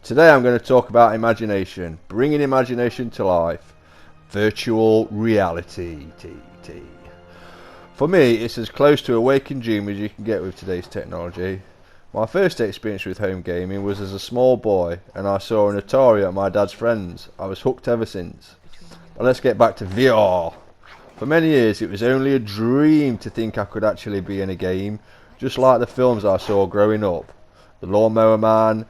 Today I'm going to talk about imagination, bringing imagination to life. Virtual reality. For me, it's as close to a waking dream as you can get with today's technology. My first experience with home gaming was as a small boy, and I saw an Atari at my dad's friends. I was hooked ever since. But let's get back to VR. For many years it was only a dream to think I could actually be in a game, just like the films I saw growing up. The Lawnmower Man,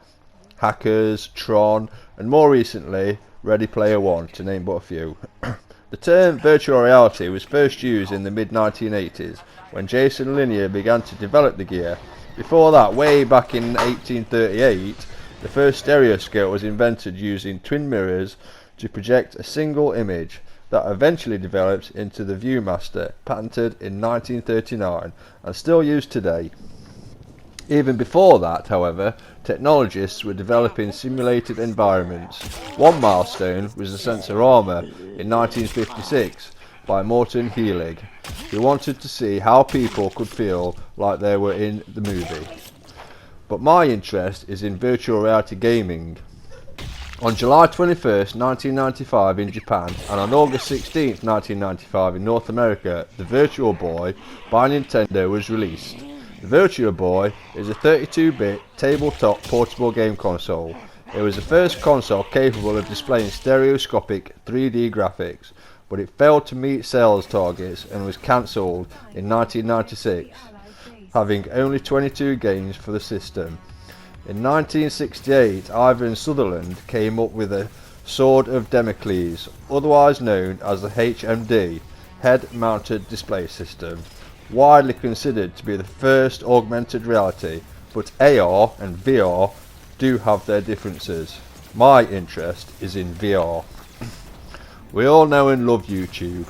Hackers, Tron, and more recently, Ready Player One, to name but a few. The term virtual reality was first used in the mid-1980s, when Jason Lanier began to develop the gear. Before that, way back in 1838, the first stereoscope was invented using twin mirrors to project a single image, that eventually developed into the Viewmaster, patented in 1939 and still used today. Even before that, however, technologists were developing simulated environments. One milestone was the Sensorama in 1956 by Morton Heilig, who wanted to see how people could feel like they were in the movie. But my interest is in virtual reality gaming. On July 21st, 1995 in Japan and on August 16th, 1995 in North America, the Virtual Boy by Nintendo was released. The Virtual Boy is a 32-bit tabletop portable game console. It was the first console capable of displaying stereoscopic 3D graphics, but it failed to meet sales targets and was cancelled in 1996, having only 22 games for the system. In 1968, Ivan Sutherland came up with a Sword of Damocles, otherwise known as the HMD, Head-Mounted Display System, widely considered to be the first augmented reality, but AR and VR do have their differences. My interest is in VR. We all know and love YouTube.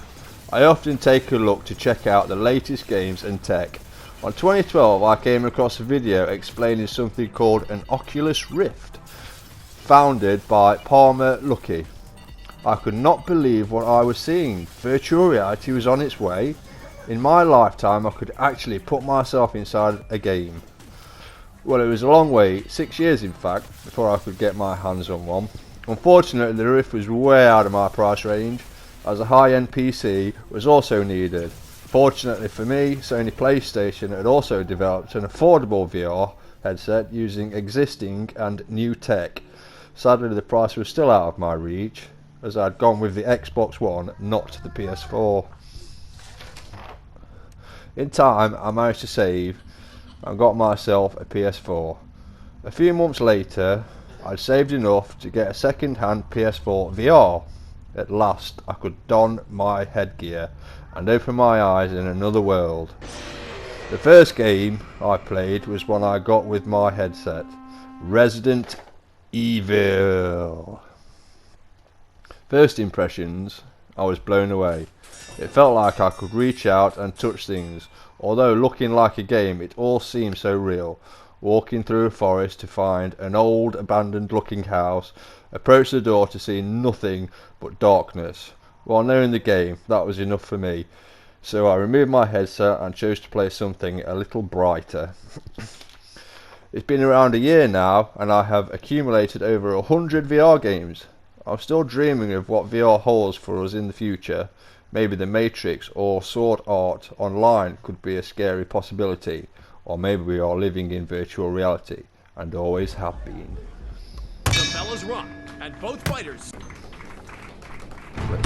I often take a look to check out the latest games and tech. On 2012 I came across a video explaining something called an Oculus Rift, founded by Palmer Luckey. I could not believe what I was seeing. Virtual reality was on its way. In my lifetime I could actually put myself inside a game. Well, it was a long wait, 6 years in fact, before I could get my hands on one. Unfortunately the Rift was way out of my price range, as a high-end PC was also needed. Fortunately for me, Sony PlayStation had also developed an affordable VR headset using existing and new tech. Sadly the price was still out of my reach, as I'd gone with the Xbox One, not the PS4. In time I managed to save and got myself a PS4. A few months later I'd saved enough to get a second-hand PS4 VR. At last I could don my headgear and open my eyes in another world. The first game I played was one I got with my headset, Resident Evil. First impressions, I was blown away. It felt like I could reach out and touch things, although looking like a game it all seemed so real. Walking through a forest to find an old abandoned looking house, approach the door to see nothing but darkness. While knowing the game, that was enough for me, so I removed my headset and chose to play something a little brighter. It's been around a year now and I have accumulated over 100 VR games. I'm still dreaming of what VR holds for us in the future. Maybe the Matrix or Sword Art Online could be a scary possibility, or maybe we are living in virtual reality and always have been. The bell is rung and both fighters. Let's